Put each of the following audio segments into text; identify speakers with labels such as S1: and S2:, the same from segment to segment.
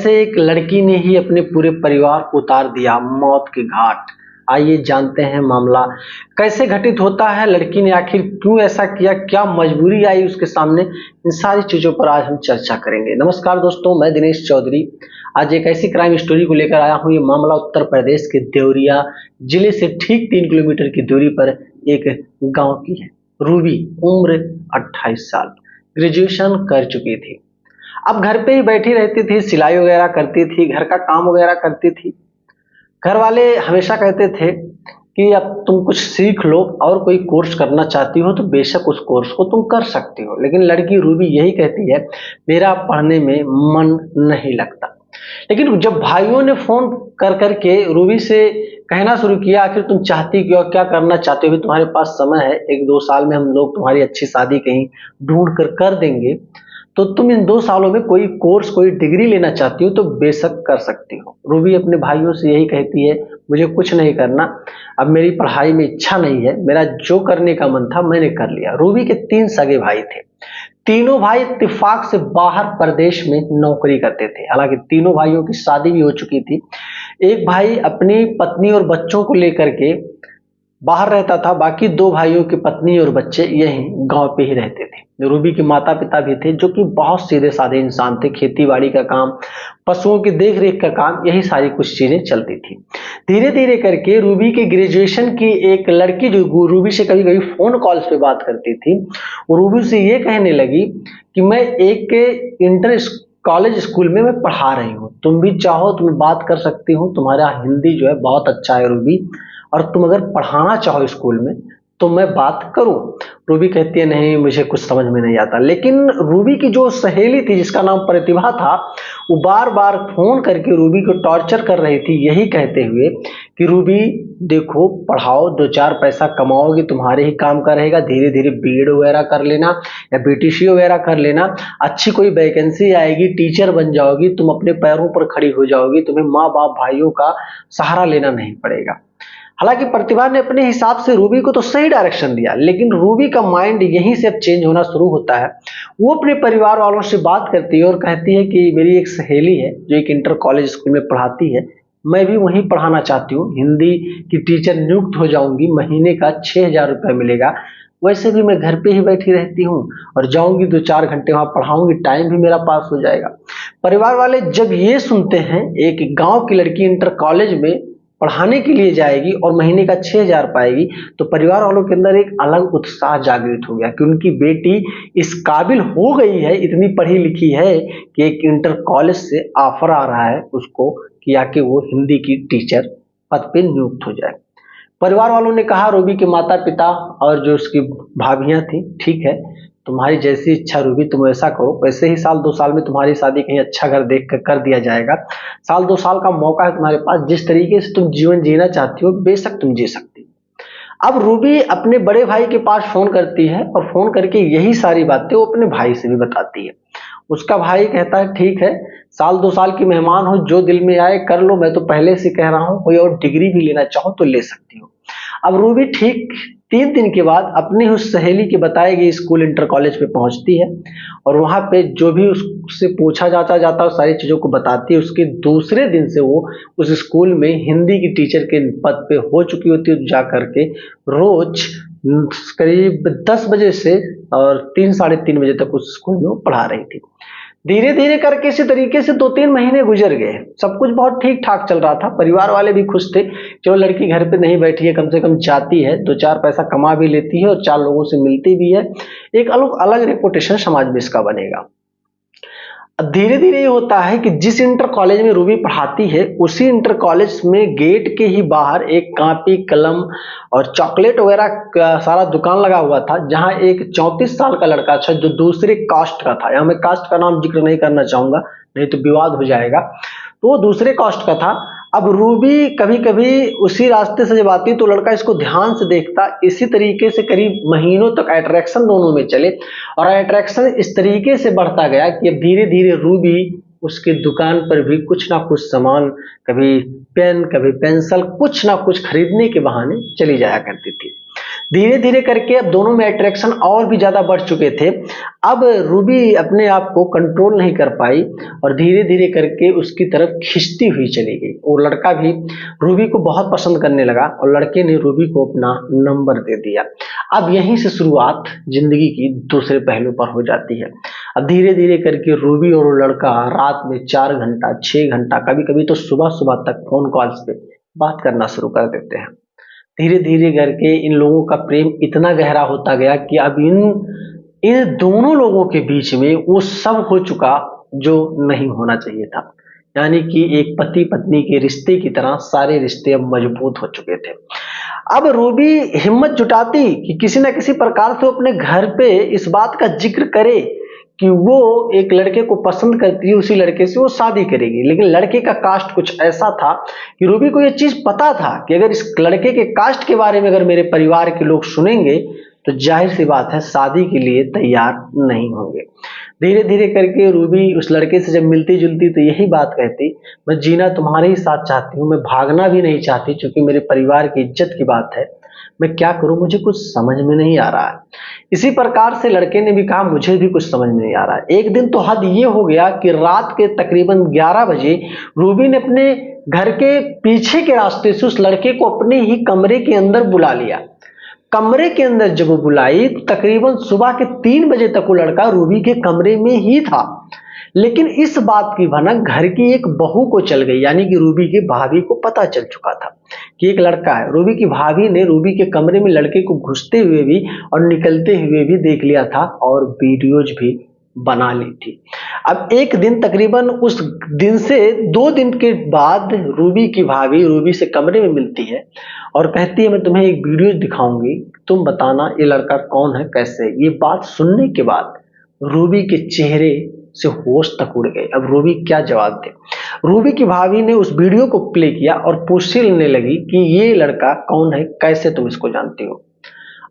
S1: कैसे एक लड़की ने ही अपने पूरे परिवार को उतार दिया मौत के घाट। आइए जानते हैं मामला कैसे घटित होता है, लड़की ने आखिर क्यों ऐसा किया, क्या मजबूरी आई उसके सामने, इन सारी चीजों पर आज हम चर्चा करेंगे। नमस्कार दोस्तों, मैं दिनेश चौधरी आज एक ऐसी क्राइम स्टोरी को लेकर आया हूँ। ये मामला उत्तर प्रदेश के देवरिया जिले से ठीक 3 किलोमीटर की दूरी पर एक गांव की है। रूबी उम्र 28 साल, ग्रेजुएशन कर चुकी थी। अब घर पे ही बैठी रहती थी, सिलाई वगैरह करती थी, घर का काम वगैरह करती थी। घर वाले हमेशा कहते थे कि अब तुम कुछ सीख लो और कोई कोर्स करना चाहती हो तो बेशक उस कोर्स को तुम कर सकती हो। लेकिन लड़की रूबी यही कहती है, मेरा पढ़ने में मन नहीं लगता। लेकिन जब भाइयों ने फोन कर करके रूबी से कहना शुरू किया, आखिर तुम चाहती क्यों, क्या करना चाहते हो, तुम्हारे पास समय है, 1-2 साल में हम लोग तुम्हारी अच्छी शादी कहीं ढूंढ कर देंगे, तो तुम इन 2 सालों में कोई कोर्स, कोई डिग्री लेना चाहती हो तो बेशक कर सकती हो। रूबी अपने भाइयों से यही कहती है, मुझे कुछ नहीं करना, अब मेरी पढ़ाई में इच्छा नहीं है, मेरा जो करने का मन था मैंने कर लिया। रूबी के 3 सगे भाई थे। तीनों भाई इत्तेफाक से बाहर प्रदेश में नौकरी करते थे। हालांकि तीनों भाइयों की शादी भी हो चुकी थी। एक भाई अपनी पत्नी और बच्चों को लेकर के बाहर रहता था, बाकी 2 भाइयों की पत्नी और बच्चे यहीं गांव पे ही रहते थे। रूबी के माता पिता भी थे जो कि बहुत सीधे साधे इंसान थे। खेती बाड़ी का काम, पशुओं की देख रेख का काम, यही सारी कुछ चीजें चलती थी। धीरे धीरे करके रूबी के ग्रेजुएशन की एक लड़की जो रूबी से कभी कभी फोन कॉल्स पे बात करती थी, वो रूबी से ये कहने लगी कि मैं एक इंटर कॉलेज स्कूल में मैं पढ़ा रही हूँ, तुम भी चाहो तुम्हें बात कर सकती हूँ, तुम्हारा हिंदी जो है बहुत अच्छा है रूबी, और तुम अगर पढ़ाना चाहो स्कूल में तो मैं बात करूं। रूबी कहती है, नहीं मुझे कुछ समझ में नहीं आता। लेकिन रूबी की जो सहेली थी जिसका नाम प्रतिभा था, वो बार बार फोन करके रूबी को टॉर्चर कर रही थी, यही कहते हुए कि रूबी देखो, पढ़ाओ, 2-4 पैसा कमाओगी, तुम्हारे ही काम का रहेगा, धीरे धीरे बीएड वगैरह कर लेना या बीटीसी वगैरह कर लेना, अच्छी कोई वैकेंसी आएगी, टीचर बन जाओगी, तुम अपने पैरों पर खड़ी हो जाओगी, तुम्हें माँ बाप भाइयों का सहारा लेना नहीं पड़ेगा। हालांकि प्रतिभा ने अपने हिसाब से रूबी को तो सही डायरेक्शन दिया, लेकिन रूबी का माइंड यहीं से अब चेंज होना शुरू होता है। वो अपने परिवार वालों से बात करती है और कहती है कि मेरी एक सहेली है जो एक इंटर कॉलेज स्कूल में पढ़ाती है, मैं भी वहीं पढ़ाना चाहती हूँ, हिंदी की टीचर नियुक्त हो जाऊंगी, महीने का 6,000 रुपये मिलेगा, वैसे भी मैं घर पे ही बैठी रहती हूँ और जाऊंगी 2-4 घंटे वहां पढ़ाऊंगी, टाइम भी मेरा पास हो जाएगा। परिवार वाले जब ये सुनते हैं एक गांव की लड़की इंटर कॉलेज में पढ़ाने के लिए जाएगी और महीने का 6,000 पाएगी, तो परिवार वालों के अंदर एक अलग उत्साह जागृत हो गया कि उनकी बेटी इस काबिल हो गई है, इतनी पढ़ी लिखी है कि एक इंटर कॉलेज से ऑफर आ रहा है उसको कि आके वो हिंदी की टीचर पद पे नियुक्त हो जाए। परिवार वालों ने कहा, रूबी के माता पिता और जो उसकी भाभियां थी, ठीक है, तुम्हारी जैसी इच्छा रूबी, तुम ऐसा करो, वैसे ही 1-2 साल में तुम्हारी शादी कहीं अच्छा घर देख कर दिया जाएगा, 1-2 साल का मौका है तुम्हारे पास, जिस तरीके से तुम जीवन जीना चाहती हो बेशक तुम जी सकती हो। अब रूबी अपने बड़े भाई के पास फोन करती है और फोन करके यही सारी बातें वो अपने भाई से भी बताती है। उसका भाई कहता है, ठीक है, 1-2 साल की मेहमान हो, जो दिल में आए कर लो, मैं तो पहले से कह रहा हूँ, कोई और डिग्री भी लेना चाहो तो ले सकती हो। अब रूबी ठीक 3 दिन के बाद अपनी उस सहेली के बताए गए स्कूल इंटर कॉलेज पे पहुंचती है और वहां पे जो भी उससे पूछा जाता सारी चीजों को बताती है। उसके दूसरे दिन से वो उस स्कूल में हिंदी की टीचर के पद पे हो चुकी होती है। जा करके रोज करीब 10 बजे से और 3-3:30 बजे तक उस स्कूल में वो पढ़ा रही थी। धीरे धीरे करके इसी तरीके से 2-3 महीने गुजर गए, सब कुछ बहुत ठीक ठाक चल रहा था। परिवार वाले भी खुश थे, चलो लड़की घर पे नहीं बैठी है, कम से कम जाती है, 2-4 पैसा कमा भी लेती है और 4 लोगों से मिलती भी है, एक अलग अलग रेपुटेशन समाज में इसका बनेगा। धीरे धीरे ये होता है कि जिस इंटर कॉलेज में रूबी पढ़ाती है उसी इंटर कॉलेज में गेट के ही बाहर एक कॉपी कलम और चॉकलेट वगैरह का सारा दुकान लगा हुआ था, जहां एक 34 साल का लड़का था जो दूसरे कास्ट का था। यहां मैं कास्ट का नाम जिक्र नहीं करना चाहूंगा, नहीं तो विवाद हो जाएगा, तो वो दूसरे कास्ट का था। अब रूबी कभी कभी उसी रास्ते से जब आती तो लड़का इसको ध्यान से देखता। इसी तरीके से करीब महीनों तक अट्रैक्शन दोनों में चले और अट्रैक्शन इस तरीके से बढ़ता गया कि अब धीरे धीरे रूबी उसकी दुकान पर भी कुछ ना कुछ सामान, कभी पेन कभी पेंसिल, कुछ ना कुछ खरीदने के बहाने चली जाया करती थी। धीरे धीरे करके अब दोनों में अट्रैक्शन और भी ज्यादा बढ़ चुके थे। अब रूबी अपने आप को कंट्रोल नहीं कर पाई और धीरे धीरे करके उसकी तरफ खिंचती हुई चली गई। और लड़का भी रूबी को बहुत पसंद करने लगा और लड़के ने रूबी को अपना नंबर दे दिया। अब यहीं से शुरुआत जिंदगी की दूसरे पहलू पर हो जाती है। अब धीरे धीरे करके रूबी और वो लड़का रात में 4 घंटा 6 घंटा कभी कभी तो सुबह सुबह तक फोन कॉल्स पे बात करना शुरू कर देते हैं। धीरे धीरे करके इन लोगों का प्रेम इतना गहरा होता गया कि अब इन दोनों लोगों के बीच में वो सब हो चुका जो नहीं होना चाहिए था। यानी कि एक पति पत्नी के रिश्ते की तरह सारे रिश्ते अब मजबूत हो चुके थे। अब रूबी हिम्मत जुटाती कि किसी न किसी प्रकार से अपने घर पे इस बात का जिक्र करे कि वो एक लड़के को पसंद करती है, उसी लड़के से वो शादी करेगी। लेकिन लड़के का कास्ट कुछ ऐसा था कि रूबी को ये चीज पता था कि अगर इस लड़के के कास्ट के बारे में अगर मेरे परिवार के लोग सुनेंगे तो जाहिर सी बात है शादी के लिए तैयार नहीं होंगे। धीरे धीरे करके रूबी उस लड़के से जब मिलती जुलती तो यही बात कहती, मैं जीना तुम्हारे ही साथ चाहती हूँ, मैं भागना भी नहीं चाहती क्योंकि मेरे परिवार की इज्जत की बात है, मैं क्या करूं मुझे कुछ समझ में नहीं आ रहा है। इसी प्रकार से लड़के ने भी कहा मुझे भी कुछ समझ में नहीं आ रहा है। एक दिन तो हद ये हो गया कि रात के तकरीबन 11 बजे रूबी ने अपने घर के पीछे के रास्ते से उस लड़के को अपने ही कमरे के अंदर बुला लिया। कमरे के अंदर जब वो बुलाई तकरीबन सुबह के 3 बजे तक वो लड़का रूबी के कमरे में ही था। लेकिन इस बात की भनक घर की एक बहू को चल गई, यानी कि रूबी की भाभी को पता चल चुका था कि एक लड़का है। रूबी की भाभी ने रूबी के कमरे में लड़के को घुसते हुए भी और निकलते हुए भी देख लिया था और वीडियोज भी बना ली थी। अब एक दिन तकरीबन उस दिन से 2 दिन के बाद रूबी की भाभी रूबी से कमरे में मिलती है और कहती है मैं तुम्हें एक वीडियो दिखाऊंगी, तुम बताना ये लड़का कौन है कैसे। ये बात सुनने के बाद रूबी के चेहरे से होश तक उड़ गए। अब रूबी क्या जवाब दे। रूबी की भाभी ने उस वीडियो को प्ले किया और पूछने लगी कि ये लड़का कौन है, कैसे तुम इसको जानती हो।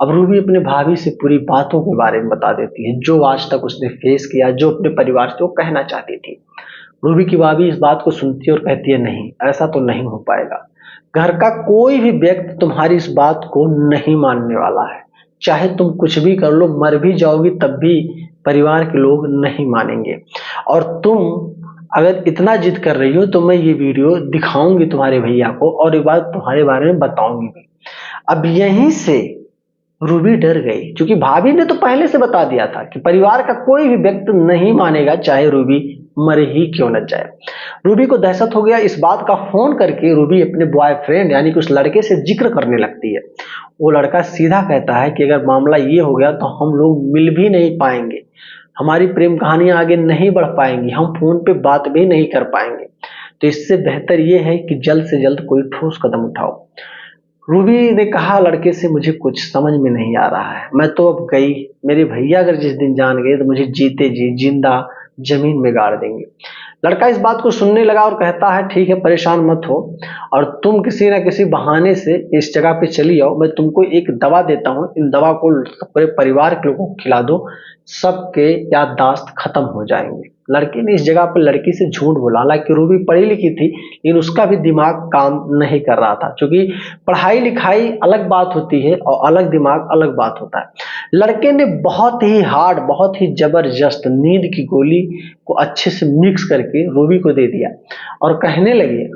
S1: अब रूबी अपने भाभी से पूरी बातों के बारे में बता देती है जो आज तक उसने फेस किया, जो अपने परिवार से वो कहना चाहती थी। रूबी की भाभी इस बात को सुनती है और कहती है नहीं, ऐसा तो नहीं हो पाएगा। घर का कोई भी व्यक्ति तुम्हारी इस बात को नहीं मानने वाला है। चाहे तुम कुछ भी कर लो, मर भी जाओगी तब भी परिवार के लोग नहीं मानेंगे। और तुम अगर इतना जिद कर रही हो तो मैं ये वीडियो दिखाऊंगी तुम्हारे भैया को और एक बार तुम्हारे बारे में बताऊंगी भी। अब यहीं से रूबी डर गई क्योंकि भाभी ने तो पहले से बता दिया था कि परिवार का कोई भी व्यक्ति नहीं मानेगा चाहे रूबी मरे ही क्यों न जाए। रूबी को दहशत हो गया इस बात का। फोन करके रूबी अपने बॉयफ्रेंड यानी कि उस लड़के से जिक्र करने लगती है। वो लड़का सीधा कहता है कि अगर मामला ये हो गया तो हम लोग मिल भी नहीं पाएंगे, हमारी प्रेम कहानियां आगे नहीं बढ़ पाएंगी, हम फोन पे बात भी नहीं कर पाएंगे। तो इससे बेहतर ये है कि जल्द से जल्द कोई ठोस कदम उठाओ। रूबी ने कहा लड़के से मुझे कुछ समझ में नहीं आ रहा है, मैं तो अब गई, मेरे भैया अगर जिस दिन जान गए तो मुझे जीते जी जिंदा जमीन में गाड़ देंगे। लड़का इस बात को सुनने लगा और कहता है ठीक है परेशान मत हो और तुम किसी न किसी बहाने से इस जगह पे चली आओ, मैं तुमको एक दवा देता हूँ, इन दवा को पूरे परिवार के लोगों को खिला दो, सबके याददाश्त खत्म हो जाएंगे। लड़के ने इस जगह पर लड़की से झूठ बोला। हालांकि रूबी पढ़ी लिखी थी लेकिन उसका भी दिमाग काम नहीं कर रहा था क्योंकि पढ़ाई लिखाई अलग बात होती है और अलग दिमाग अलग बात होता है। लड़के ने बहुत ही हार्ड, बहुत ही जबरदस्त नींद की गोली को अच्छे से मिक्स करके रूबी को दे दिया और कहने लगे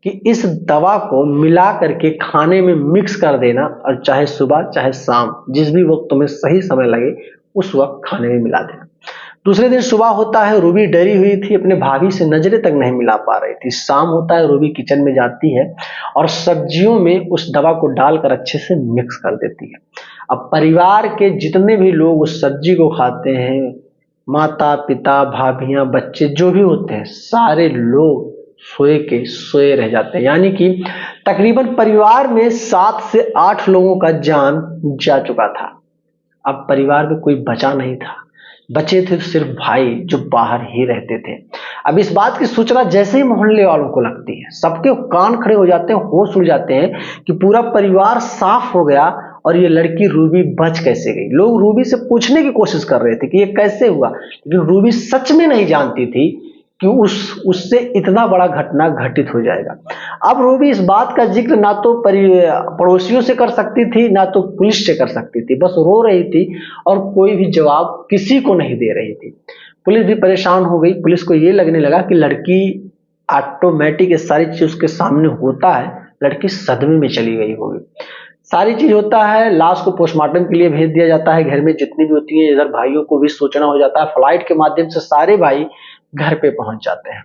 S1: कि इस दवा को मिला करके खाने में मिक्स कर देना और चाहे सुबह चाहे शाम जिस भी वक्त तुम्हें सही समय लगे उस वक्त खाने में मिला देना। दूसरे दिन सुबह होता है, रूबी डरी हुई थी, अपने भाभी से नजरें तक नहीं मिला पा रही थी। शाम होता है, रूबी किचन में जाती है और सब्जियों में उस दवा को डालकर अच्छे से मिक्स कर देती है। अब परिवार के जितने भी लोग उस सब्जी को खाते हैं, माता पिता भाभियां बच्चे जो भी होते हैं, सारे लोग सोए के सोए रह जाते हैं। यानी कि तकरीबन परिवार में 7 से 8 लोगों का जान जा चुका था। अब परिवार में कोई बचा नहीं था, बचे थे सिर्फ भाई जो बाहर ही रहते थे। अब इस बात की सूचना जैसे ही मोहल्ले वालों को लगती है, सबके कान खड़े हो जाते हैं, होश उड़ जाते हैं कि पूरा परिवार साफ हो गया और ये लड़की रूबी बच कैसे गई। लोग रूबी से पूछने की कोशिश कर रहे थे कि ये कैसे हुआ, लेकिन रूबी सच में नहीं जानती थी कि उससे इतना बड़ा घटना घटित हो जाएगा। अब रूबी इस बात का जिक्र ना तो पड़ोसियों से कर सकती थी, ना तो पुलिस से कर सकती थी, बस रो रही थी और कोई भी जवाब किसी को नहीं दे रही थी। पुलिस भी परेशान हो गई। पुलिस को ये लगने लगा कि लड़की ऑटोमेटिक, ये सारी चीज उसके सामने होता है, लड़की सदमे में चली गई होगी। सारी चीज होता है, लाश को पोस्टमार्टम के लिए भेज दिया जाता है। घर में जितनी भी होती है, इधर भाइयों को भी सूचना हो जाता है। फ्लाइट के माध्यम से सारे भाई घर पे पहुंच जाते हैं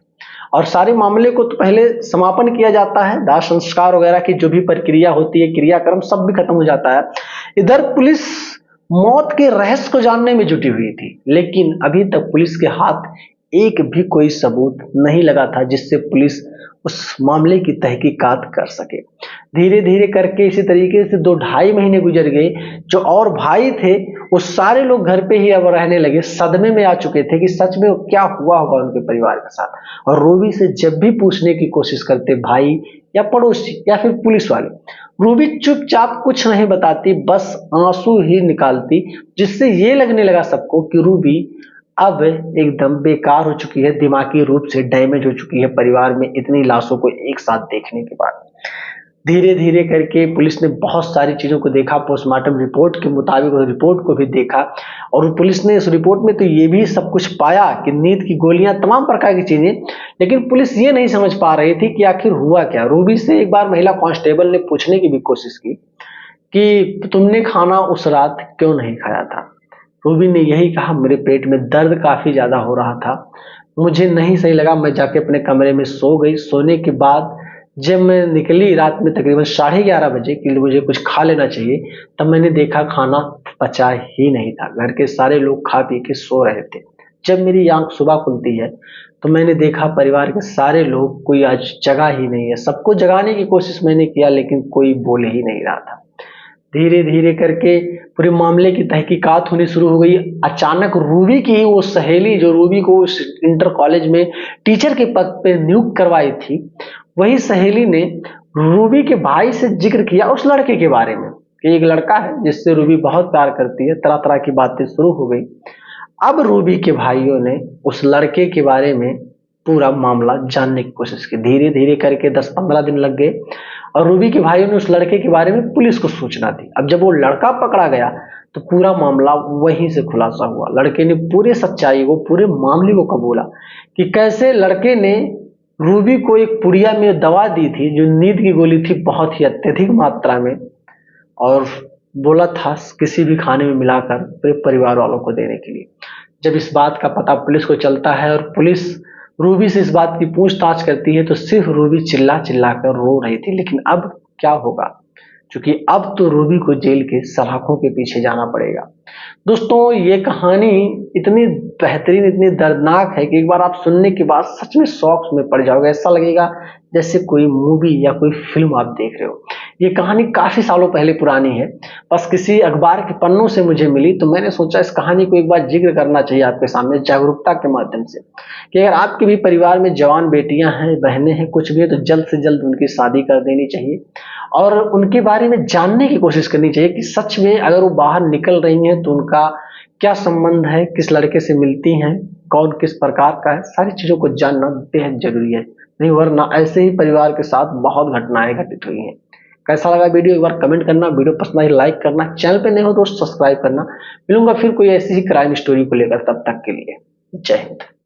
S1: और सारे मामले को तो पहले समापन किया जाता है। दाह संस्कार वगैरह की जो भी प्रक्रिया होती है, क्रियाक्रम सब भी खत्म हो जाता है। इधर पुलिस मौत के रहस्य को जानने में जुटी हुई थी, लेकिन अभी तक पुलिस के हाथ एक भी कोई सबूत नहीं लगा था जिससे पुलिस उस मामले की तहकीकात कर सके। धीरे धीरे करके इसी तरीके से 2-2.5 महीने गुजर गए। जो और भाई थे वो सारे लोग घर पे ही अब रहने लगे, सदमे में आ चुके थे कि सच में क्या हुआ होगा उनके परिवार के साथ। और रूबी से जब भी पूछने की कोशिश करते भाई या पड़ोसी या फिर पुलिस वाले, रूबी चुपचाप कुछ नहीं बताती, बस आंसू ही निकालती, जिससे ये लगने लगा सबको कि रूबी अब एकदम बेकार हो चुकी है, दिमागी रूप से डैमेज हो चुकी है परिवार में इतनी लाशों को एक साथ देखने के बाद। धीरे धीरे करके पुलिस ने बहुत सारी चीजों को देखा, पोस्टमार्टम रिपोर्ट के मुताबिक उस रिपोर्ट को भी देखा और पुलिस ने इस रिपोर्ट में तो ये भी सब कुछ पाया कि नींद की गोलियां, तमाम प्रकार की चीजें। लेकिन पुलिस ये नहीं समझ पा रही थी कि आखिर हुआ क्या। रूबी से एक बार महिला कांस्टेबल ने पूछने की भी कोशिश की कि तुमने खाना उस रात क्यों नहीं खाया था। रूबी ने यही कहा, मेरे पेट में दर्द काफी ज्यादा हो रहा था, मुझे नहीं सही लगा, मैं जाके अपने कमरे में सो गई। सोने के बाद जब मैं निकली रात में तकरीबन 11:30 बजे कि मुझे कुछ खा लेना चाहिए, तब मैंने देखा खाना पचा ही नहीं था। घर के सारे लोग खा पी के सो रहे थे। जब मेरी आंख सुबह खुलती है तो मैंने देखा परिवार के सारे लोग, कोई आज जगा ही नहीं है। सबको जगाने की कोशिश मैंने किया लेकिन कोई बोल ही नहीं रहा था। धीरे धीरे करके पूरे मामले की तहकीकात होनी शुरू हो गई। अचानक रूबी की वो सहेली, जो रूबी को उस इंटर कॉलेज में टीचर के पद पे नियुक्त करवाई थी, वही सहेली ने रूबी के भाई से जिक्र किया उस लड़के के बारे में कि एक लड़का है जिससे रूबी बहुत प्यार करती है। तरह तरह की बातें शुरू हो गई। अब रूबी के भाइयों ने उस लड़के के बारे में पूरा मामला जानने की कोशिश की। धीरे धीरे करके 10-15 दिन लग गए और रूबी के भाइयों ने उस लड़के के बारे में पुलिस को सूचना दी। अब जब वो लड़का पकड़ा गया तो पूरा मामला वहीं से खुलासा हुआ। लड़के ने पूरे सच्चाई, वो पूरे मामले को कबूला कि कैसे लड़के ने रूबी को एक पुड़िया में दवा दी थी जो नींद की गोली थी, बहुत ही अत्यधिक मात्रा में, और बोला था किसी भी खाने में मिलाकर पूरे परिवार वालों को देने के लिए। जब इस बात का पता पुलिस को चलता है और पुलिस रूबी से इस बात की पूछताछ करती है तो सिर्फ रूबी चिल्ला चिल्ला कर रो रही थी। लेकिन अब क्या होगा, क्योंकि अब तो रूबी को जेल के सलाखों के पीछे जाना पड़ेगा। दोस्तों, ये कहानी इतनी बेहतरीन, इतनी दर्दनाक है कि एक बार आप सुनने के बाद सच में शॉक में पड़ जाओगे। ऐसा लगेगा जैसे कोई मूवी या कोई फिल्म आप देख रहे हो। ये कहानी काफी सालों पहले पुरानी है, बस किसी अखबार के पन्नों से मुझे मिली तो मैंने सोचा इस कहानी को एक बार जिक्र करना चाहिए आपके सामने, जागरूकता के माध्यम से, कि अगर आपके भी परिवार में जवान बेटियां हैं, बहनें हैं, कुछ भी है तो जल्द से जल्द उनकी शादी कर देनी चाहिए और उनके बारे में जानने की कोशिश करनी चाहिए कि सच में अगर वो बाहर निकल रही हैं तो उनका क्या संबंध है, किस लड़के से मिलती हैं, कौन किस प्रकार का है। सारी चीजों को जानना बेहद जरूरी है, नहीं वरना ऐसे ही परिवार के साथ बहुत घटनाएं घटित हुई हैं। कैसा लगा वीडियो एक बार कमेंट करना, वीडियो पसंद आई लाइक करना, चैनल पे नए हो दोस्त सब्सक्राइब करना। मिलूंगा फिर कोई ऐसी ही क्राइम स्टोरी को लेकर, तब तक के लिए जय हिंद।